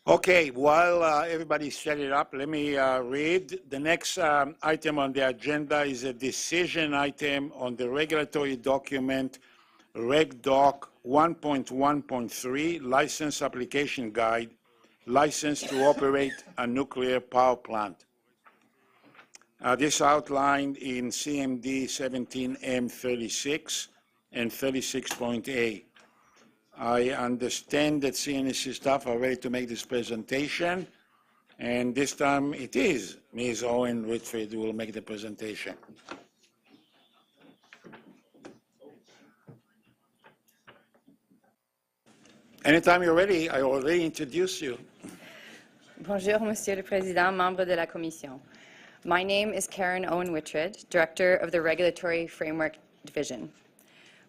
Okay, while everybody set it up, let me read. The next item on the agenda is a decision item on the regulatory document REGDOC-1.1.3 License Application Guide, License to Operate a Nuclear Power Plant. This outlined in CMD 17M36 and 36.A. I understand that CNSC staff are ready to make this presentation, and this time it is Ms. Owen Whitfield who will make the presentation. Anytime you're ready, I already introduced you. Bonjour, Monsieur le Président, membres de la Commission. My name is Karen Owen-Whitfield, Director of the Regulatory Framework Division.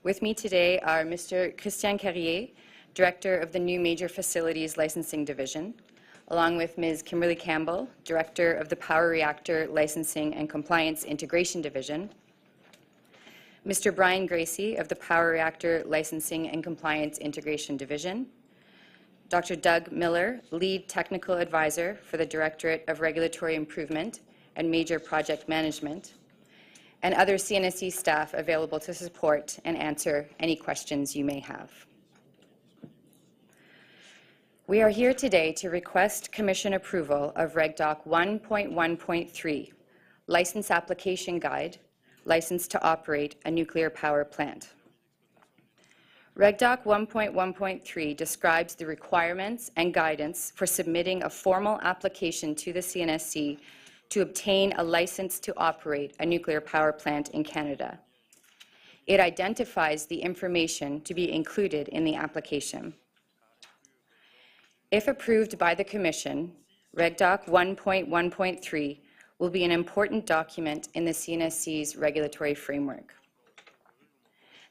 With me today are Mr. Christian Carrier, Director of the New Major Facilities Licensing Division, along with Ms. Kimberly Campbell, Director of the Power Reactor Licensing and Compliance Integration Division, Mr. Brian Gracie of the Power Reactor Licensing and Compliance Integration Division, Dr. Doug Miller, Lead Technical Advisor for the Directorate of Regulatory Improvement and Major Project Management, and other CNSC staff available to support and answer any questions you may have. We are here today to request Commission approval of REGDOC-1.1.3, License Application Guide, License to Operate a Nuclear Power Plant. REGDOC 1.1.3 describes the requirements and guidance for submitting a formal application to the CNSC to obtain a license to operate a nuclear power plant in Canada. It identifies the information to be included in the application. If approved by the Commission, REGDOC 1.1.3 will be an important document in the CNSC's regulatory framework.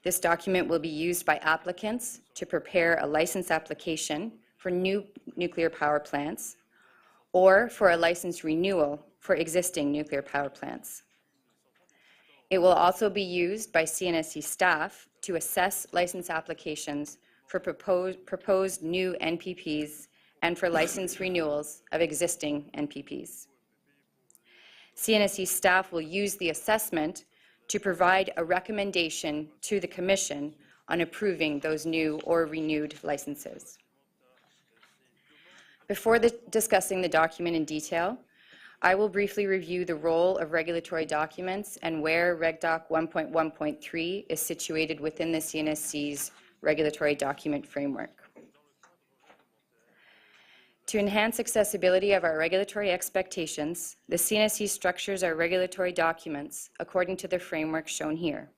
This document will be used by applicants to prepare a license application for new nuclear power plants or for a license renewal for existing nuclear power plants. It will also be used by CNSC staff to assess license applications for proposed new NPPs and for license renewals of existing NPPs. CNSC staff will use the assessment to provide a recommendation to the Commission on approving those new or renewed licenses. Before discussing the document in detail, I will briefly review the role of regulatory documents and where REGDOC 1.1.3 is situated within the CNSC's regulatory document framework. To enhance accessibility of our regulatory expectations, the CNSC structures our regulatory documents according to the framework shown here.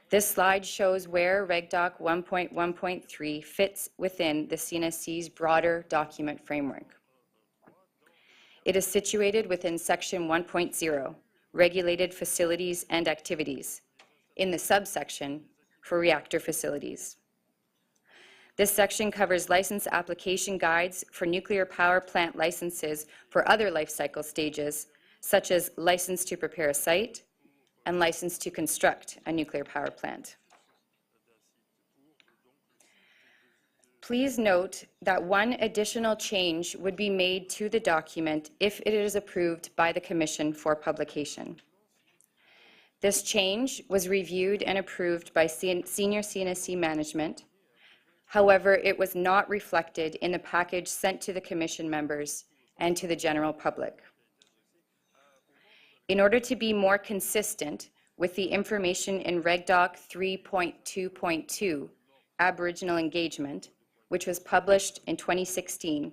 This slide shows where REGDOC 1.1.3 fits within the CNSC's broader document framework. It is situated within Section 1.0, Regulated Facilities and Activities, in the subsection for reactor facilities. This section covers license application guides for nuclear power plant licenses for other life cycle stages, such as license to prepare a site and license to construct a nuclear power plant. Please note that one additional change would be made to the document if it is approved by the Commission for publication. This change was reviewed and approved by senior CNSC management. However, it was not reflected in the package sent to the Commission members and to the general public. In order to be more consistent with the information in REGDOC 3.2.2, Aboriginal Engagement, which was published in 2016,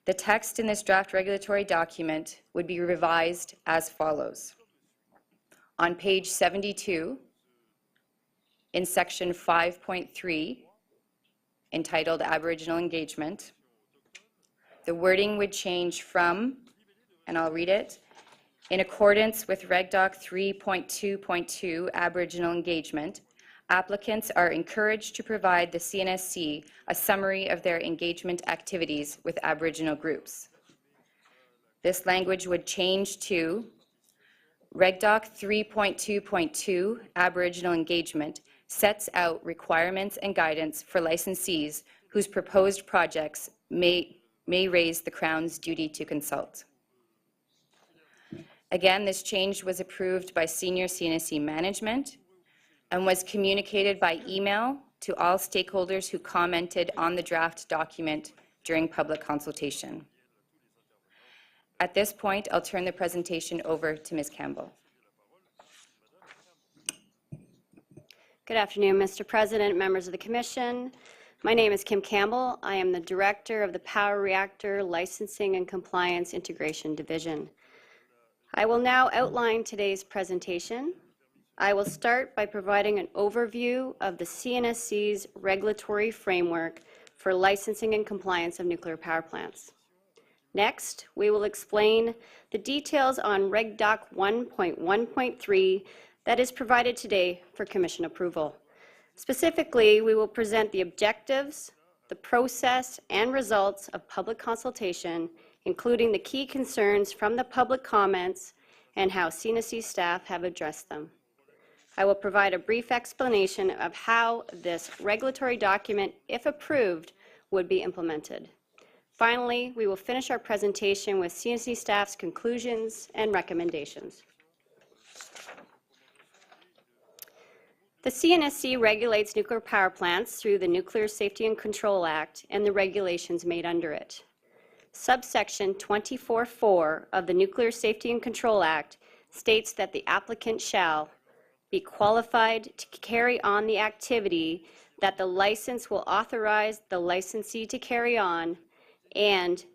the text in this draft regulatory document would be revised as follows. On page 72, in section 5.3, entitled Aboriginal Engagement, the wording would change from, and I'll read it, in accordance with REGDOC 3.2.2 Aboriginal Engagement, applicants are encouraged to provide the CNSC a summary of their engagement activities with Aboriginal groups. This language would change to REGDOC 3.2.2 Aboriginal Engagement sets out requirements and guidance for licensees whose proposed projects may raise the Crown's duty to consult. Again, this change was approved by senior CNSC management and was communicated by email to all stakeholders who commented on the draft document during public consultation. At this point, I'll turn the presentation over to Ms. Campbell. Good afternoon, Mr. President, members of the Commission. My name is Kim Campbell. I am the Director of the Power Reactor Licensing and Compliance Integration Division. I will now outline today's presentation. I will start by providing an overview of the CNSC's regulatory framework for licensing and compliance of nuclear power plants. Next, we will explain the details on REGDOC-1.1.3 that is provided today for Commission approval. Specifically, we will present the objectives, the process, and results of public consultation, including the key concerns from the public comments and how CNSC staff have addressed them. I will provide a brief explanation of how this regulatory document, if approved, would be implemented. Finally, we will finish our presentation with CNSC staff's conclusions and recommendations. The CNSC regulates nuclear power plants through the Nuclear Safety and Control Act and the regulations made under it. Subsection 24(4) of the Nuclear Safety and Control Act states that the applicant shall be qualified to carry on the activity that the license will authorize the licensee to carry on, and,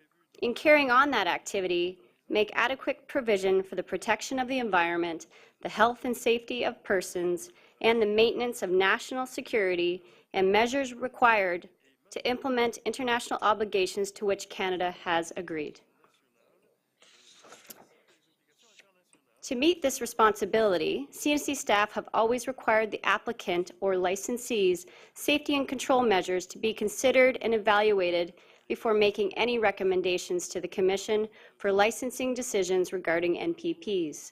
in carrying on that activity, make adequate provision for the protection of the environment, the health and safety of persons, and the maintenance of national security, and measures required to implement international obligations to which Canada has agreed. To meet this responsibility, CNSC staff have always required the applicant or licensee's safety and control measures to be considered and evaluated before making any recommendations to the Commission for licensing decisions regarding NPPs.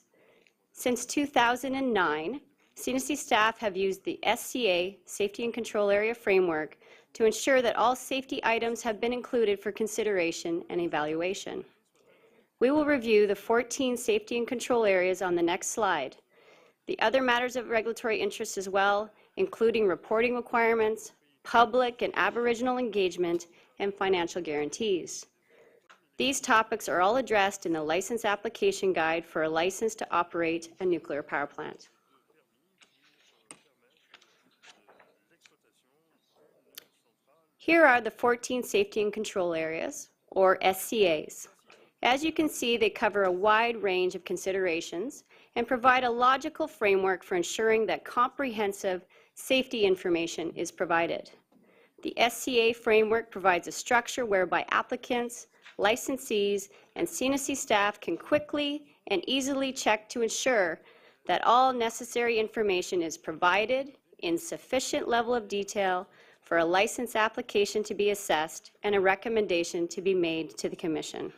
Since 2009, CNSC staff have used the SCA, Safety and Control Area Framework, to ensure that all safety items have been included for consideration and evaluation. We will review the 14 safety and control areas on the next slide. The other matters of regulatory interest as well, including reporting requirements, public and Aboriginal engagement, and financial guarantees. These topics are all addressed in the License Application Guide for a license to operate a nuclear power plant. Here are the 14 safety and control areas, or SCAs. As you can see, they cover a wide range of considerations and provide a logical framework for ensuring that comprehensive safety information is provided. The SCA framework provides a structure whereby applicants, licensees, and CNSC staff can quickly and easily check to ensure that all necessary information is provided in sufficient level of detail for a license application to be assessed and a recommendation to be made to the Commission.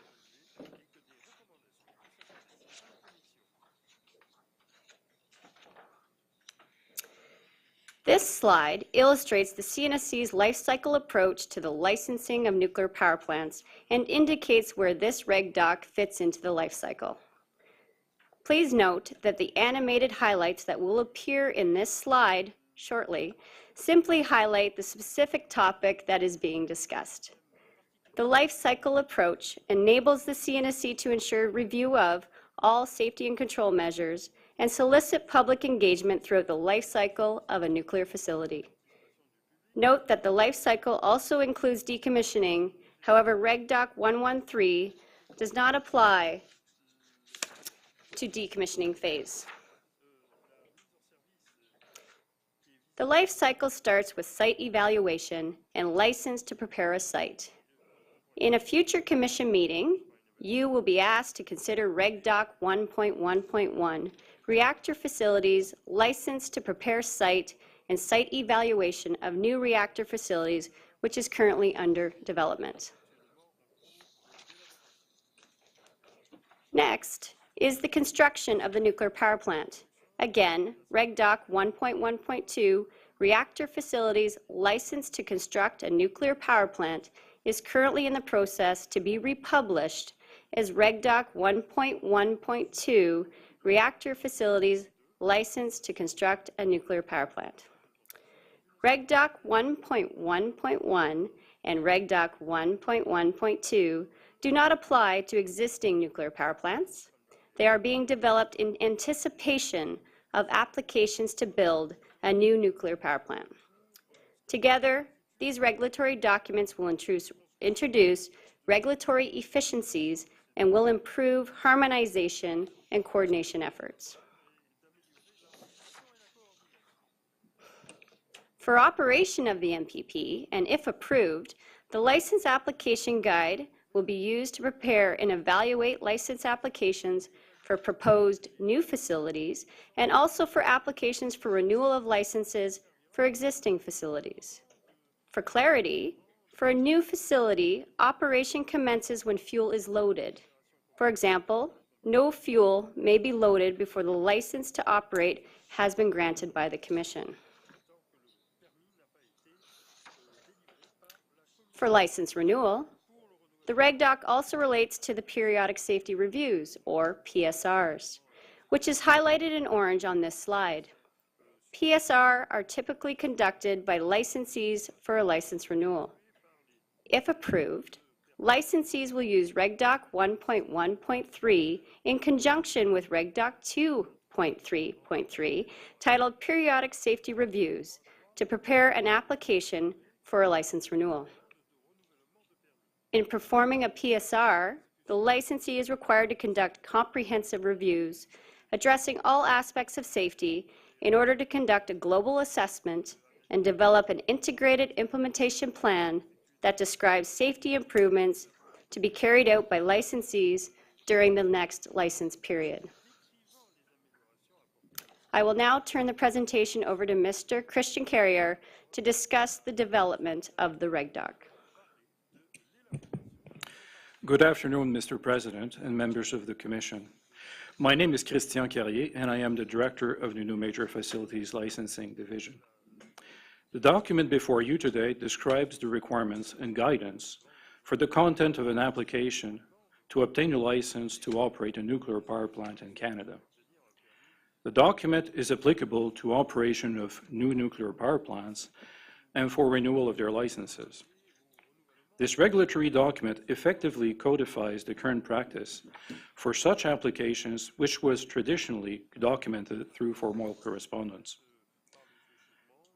This slide illustrates the CNSC's life cycle approach to the licensing of nuclear power plants and indicates where this REGDOC fits into the life cycle. Please note that the animated highlights that will appear in this slide shortly simply highlight the specific topic that is being discussed. The life cycle approach enables the CNSC to ensure review of all safety and control measures and solicit public engagement throughout the life cycle of a nuclear facility. Note that the life cycle also includes decommissioning. However, REGDOC-1.1.3 does not apply to decommissioning phase. The life cycle starts with site evaluation and license to prepare a site. In a future Commission meeting, you will be asked to consider REGDOC-1.1.1, reactor facilities, license to prepare site, and site evaluation of new reactor facilities, which is currently under development. Next is the construction of the nuclear power plant. Again, REGDOC 1.1.2, reactor facilities licensed to construct a nuclear power plant is currently in the process to be republished as REGDOC-1.1.2 Reactor Facilities License to Construct a Nuclear Power Plant. REGDOC-1.1.1 and REGDOC-1.1.2 do not apply to existing nuclear power plants. They are being developed in anticipation of applications to build a new nuclear power plant. Together, these regulatory documents will introduce regulatory efficiencies and will improve harmonization and coordination efforts. For operation of the MPP, and if approved, the license application guide will be used to prepare and evaluate license applications for proposed new facilities and also for applications for renewal of licenses for existing facilities. For clarity, for a new facility, operation commences when fuel is loaded. For example, no fuel may be loaded before the license to operate has been granted by the Commission. For license renewal, the REGDOC also relates to the periodic safety reviews, or PSRs, which is highlighted in orange on this slide. PSR are typically conducted by licensees for a license renewal. If approved, licensees will use REGDOC-1.1.3 in conjunction with REGDOC-2.3.3, titled Periodic Safety Reviews, to prepare an application for a license renewal. In performing a PSR, the licensee is required to conduct comprehensive reviews addressing all aspects of safety in order to conduct a global assessment and develop an integrated implementation plan that describes safety improvements to be carried out by licensees during the next license period. I will now turn the presentation over to Mr. Christian Carrier to discuss the development of the REGDOC. Good afternoon, Mr. President and members of the Commission. My name is Christian Carrier, and I am the Director of the New Major Facilities Licensing Division. The document before you today describes the requirements and guidance for the content of an application to obtain a license to operate a nuclear power plant in Canada. The document is applicable to operation of new nuclear power plants and for renewal of their licenses. This regulatory document effectively codifies the current practice for such applications, which was traditionally documented through formal correspondence.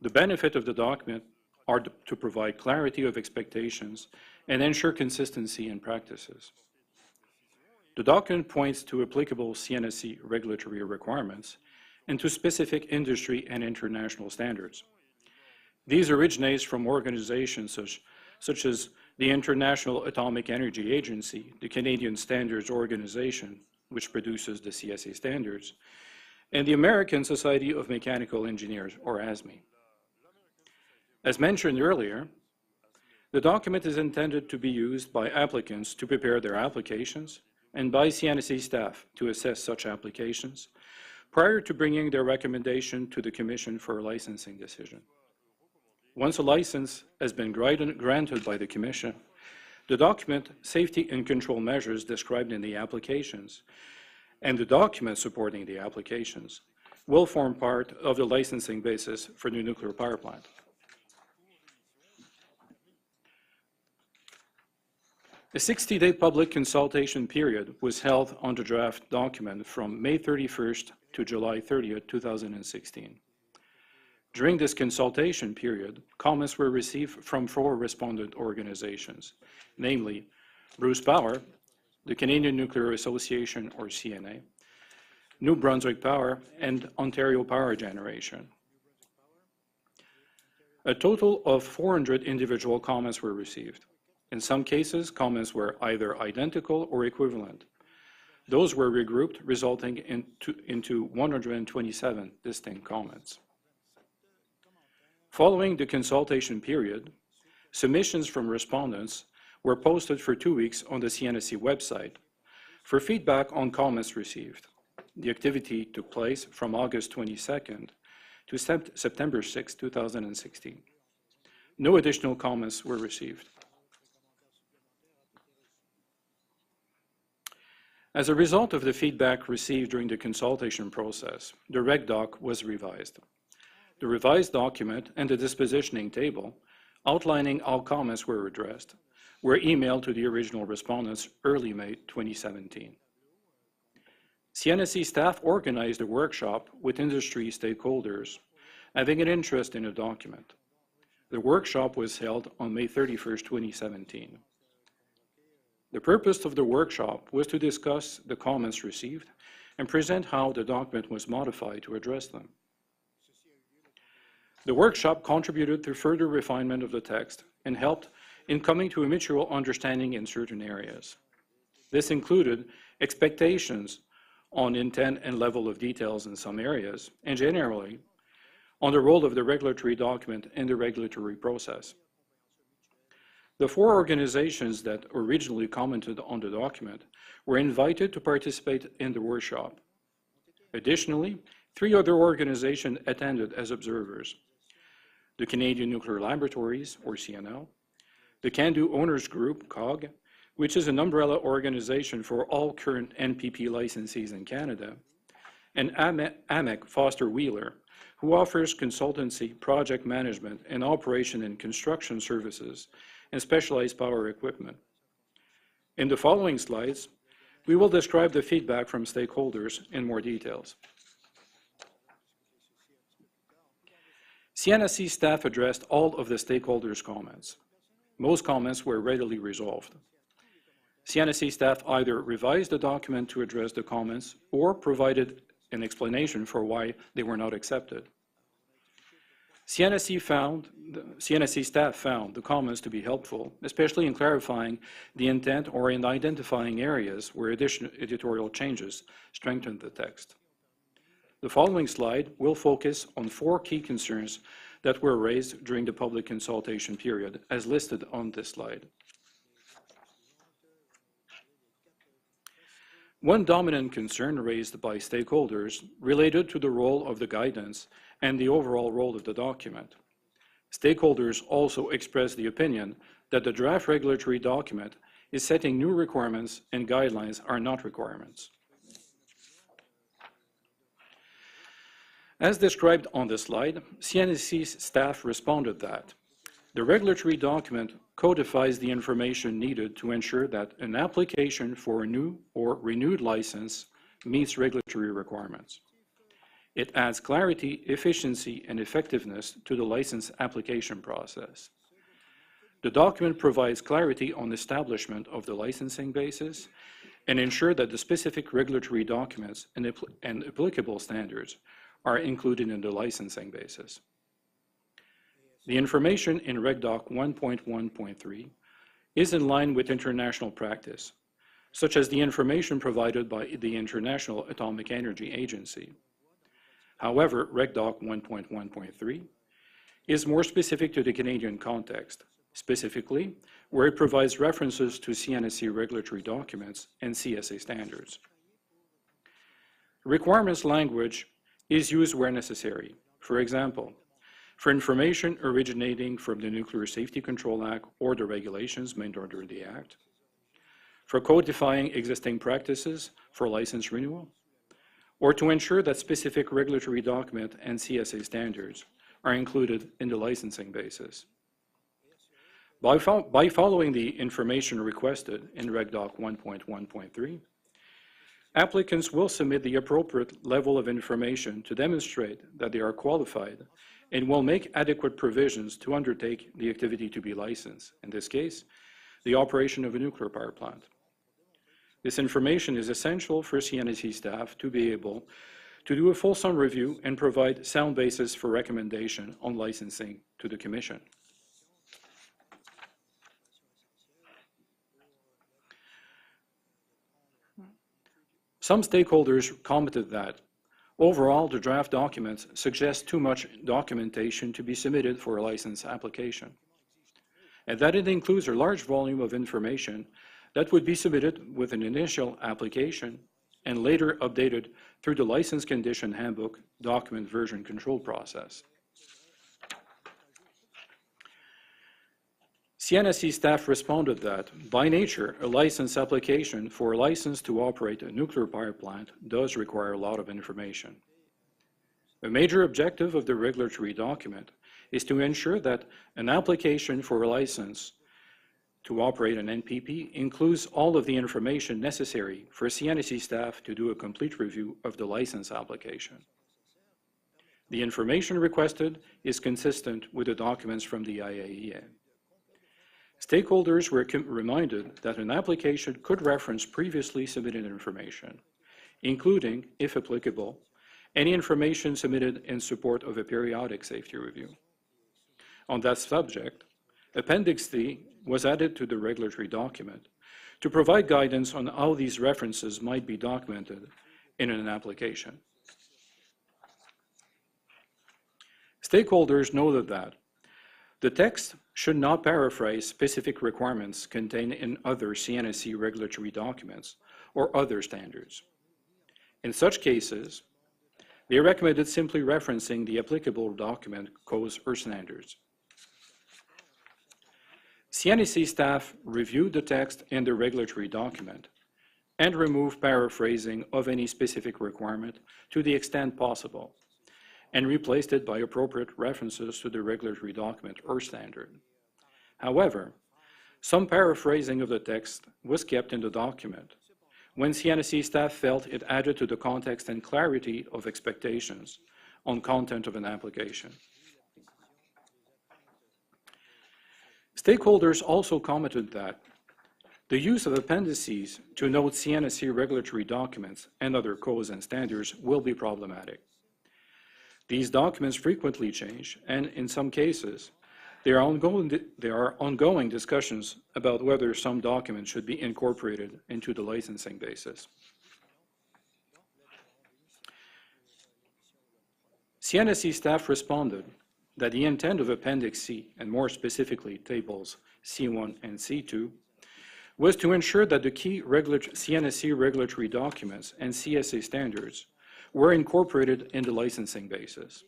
The benefit of the document are to provide clarity of expectations and ensure consistency in practices. The document points to applicable CNSC regulatory requirements and to specific industry and international standards. These originate from organizations such as the International Atomic Energy Agency, the Canadian Standards Organization, which produces the CSA standards, and the American Society of Mechanical Engineers, or ASME. As mentioned earlier, the document is intended to be used by applicants to prepare their applications and by CNSC staff to assess such applications prior to bringing their recommendation to the Commission for a licensing decision. Once a license has been granted by the Commission, the document, safety and control measures described in the applications, and the documents supporting the applications will form part of the licensing basis for the nuclear power plant. A 60-day public consultation period was held on the draft document from May 31st to July 30th, 2016. During this consultation period, comments were received from 4 respondent organizations, namely Bruce Power, the Canadian Nuclear Association, or CNA, New Brunswick Power, and Ontario Power Generation. A total of 400 individual comments were received. In some cases, comments were either identical or equivalent. Those were regrouped, resulting into 127 distinct comments. Following the consultation period, submissions from respondents were posted for 2 weeks on the CNSC website for feedback on comments received. The activity took place from August 22nd to September 6, 2016. No additional comments were received. As a result of the feedback received during the consultation process, the REGDOC was revised. The revised document and the dispositioning table, outlining how comments were addressed, were emailed to the original respondents early May 2017. CNSC staff organized a workshop with industry stakeholders having an interest in a document. The workshop was held on May 31st, 2017. The purpose of the workshop was to discuss the comments received and present how the document was modified to address them. The workshop contributed to further refinement of the text and helped in coming to a mutual understanding in certain areas. This included expectations on intent and level of details in some areas, and generally, on the role of the regulatory document in the regulatory process. The 4 organizations that originally commented on the document were invited to participate in the workshop. Additionally, 3 other organizations attended as observers: the Canadian Nuclear Laboratories, or CNL, the CANDU Owners Group, COG, which is an umbrella organization for all current NPP licensees in Canada, and AMEC Foster Wheeler, who offers consultancy, project management, and operation and construction services and specialized power equipment. In the following slides, we will describe the feedback from stakeholders in more details. CNSC staff addressed all of the stakeholders' comments. Most comments were readily resolved. CNSC staff either revised the document to address the comments or provided an explanation for why they were not accepted. CNSC staff found the comments to be helpful, especially in clarifying the intent or in identifying areas where additional editorial changes strengthened the text. The following slide will focus on 4 key concerns that were raised during the public consultation period, as listed on this slide. One dominant concern raised by stakeholders related to the role of the guidance and the overall role of the document. Stakeholders also expressed the opinion that the draft regulatory document is setting new requirements and guidelines are not requirements. As described on this slide, CNSC's staff responded that the regulatory document codifies the information needed to ensure that an application for a new or renewed license meets regulatory requirements. It adds clarity, efficiency, and effectiveness to the license application process. The document provides clarity on establishment of the licensing basis and ensure that the specific regulatory documents and applicable standards are included in the licensing basis. The information in REGDOC-1.1.3 is in line with international practice, such as the information provided by the International Atomic Energy Agency. However, REGDOC-1.1.3 is more specific to the Canadian context, specifically where it provides references to CNSC regulatory documents and CSA standards. Requirements language is used where necessary. For example, for information originating from the Nuclear Safety Control Act or the regulations made under the Act, for codifying existing practices for license renewal, or to ensure that specific regulatory document and CSA standards are included in the licensing basis. By following the information requested in REGDOC 1.1.3, applicants will submit the appropriate level of information to demonstrate that they are qualified and will make adequate provisions to undertake the activity to be licensed, in this case, the operation of a nuclear power plant. This information is essential for CNSC staff to be able to do a fulsome review and provide sound basis for recommendation on licensing to the Commission. Some stakeholders commented that overall, the draft documents suggest too much documentation to be submitted for a license application, and that it includes a large volume of information that would be submitted with an initial application and later updated through the License Condition Handbook document version control process. CNSC staff responded that, by nature, a license application for a license to operate a nuclear power plant does require a lot of information. A major objective of the regulatory document is to ensure that an application for a license to operate an NPP includes all of the information necessary for CNSC staff to do a complete review of the license application. The information requested is consistent with the documents from the IAEA. Stakeholders were reminded that an application could reference previously submitted information, including, if applicable, any information submitted in support of a periodic safety review. On that subject, Appendix C was added to the regulatory document to provide guidance on how these references might be documented in an application. Stakeholders noted that the text should not paraphrase specific requirements contained in other CNSC regulatory documents or other standards. In such cases, they recommended simply referencing the applicable document codes or standards. CNSC staff reviewed the text in the regulatory document and removed paraphrasing of any specific requirement to the extent possible, and replaced it by appropriate references to the regulatory document or standard. However, some paraphrasing of the text was kept in the document when CNSC staff felt it added to the context and clarity of expectations on content of an application. Stakeholders also commented that the use of appendices to note CNSC regulatory documents and other codes and standards will be problematic. These documents frequently change, and in some cases, there are ongoing discussions about whether some documents should be incorporated into the licensing basis. CNSC staff responded that the intent of Appendix C, and more specifically tables C1 and C2, was to ensure that the key CNSC regulatory documents and CSA standards were incorporated in the licensing basis.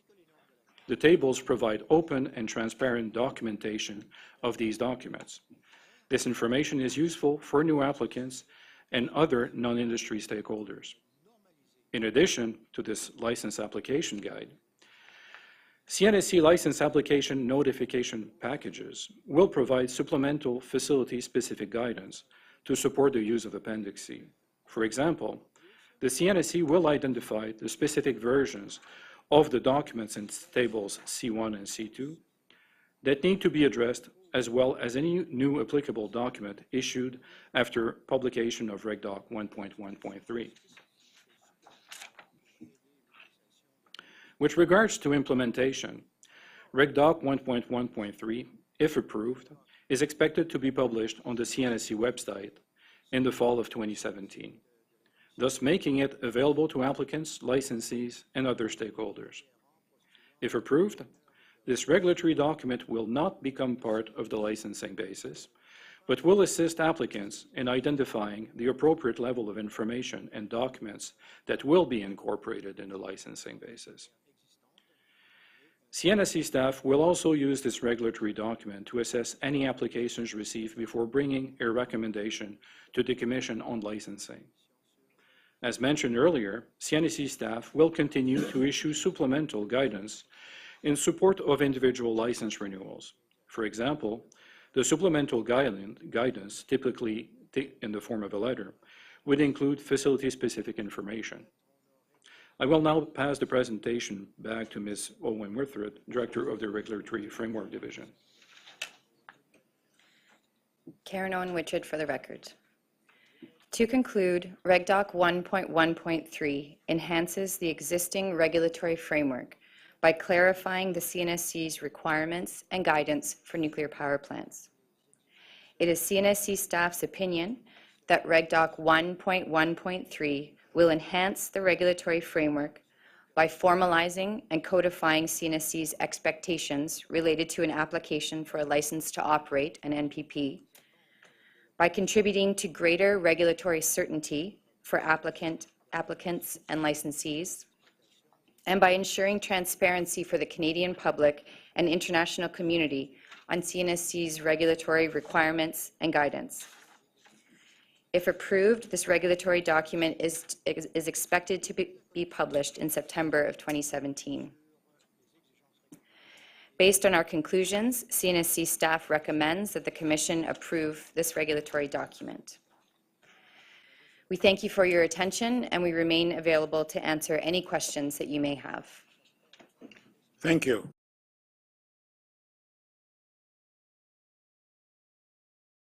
The tables provide open and transparent documentation of these documents. This information is useful for new applicants and other non-industry stakeholders. In addition to this license application guide, CNSC license application notification packages will provide supplemental facility-specific guidance to support the use of Appendix C. For example, the CNSC will identify the specific versions of the documents in tables C1 and C2 that need to be addressed, as well as any new applicable document issued after publication of REGDOC-1.1.3. With regards to implementation, REGDOC-1.1.3, if approved, is expected to be published on the CNSC website in the fall of 2017. Thus making it available to applicants, licensees, and other stakeholders. If approved, this regulatory document will not become part of the licensing basis, but will assist applicants in identifying the appropriate level of information and documents that will be incorporated in the licensing basis. CNSC staff will also use this regulatory document to assess any applications received before bringing a recommendation to the Commission on Licensing. As mentioned earlier, CNSC staff will continue to issue supplemental guidance in support of individual license renewals. For example, the supplemental guidance, typically in the form of a letter, would include facility-specific information. I will now pass the presentation back to Ms. Owen-Withroth, Director of the Regulatory Framework Division. Karen Owen-Withroth for the record. To conclude, REGDOC 1.1.3 enhances the existing regulatory framework by clarifying the CNSC's requirements and guidance for nuclear power plants. It is CNSC staff's opinion that REGDOC 1.1.3 will enhance the regulatory framework by formalizing and codifying CNSC's expectations related to an application for a license to operate an NPP, by contributing to greater regulatory certainty for applicants and licensees, and by ensuring transparency for the Canadian public and international community on CNSC's regulatory requirements and guidance. If approved, this regulatory document is expected to be published in September of 2017. Based on our conclusions, CNSC staff recommends that the Commission approve this regulatory document. We thank you for your attention, and we remain available to answer any questions that you may have. Thank you.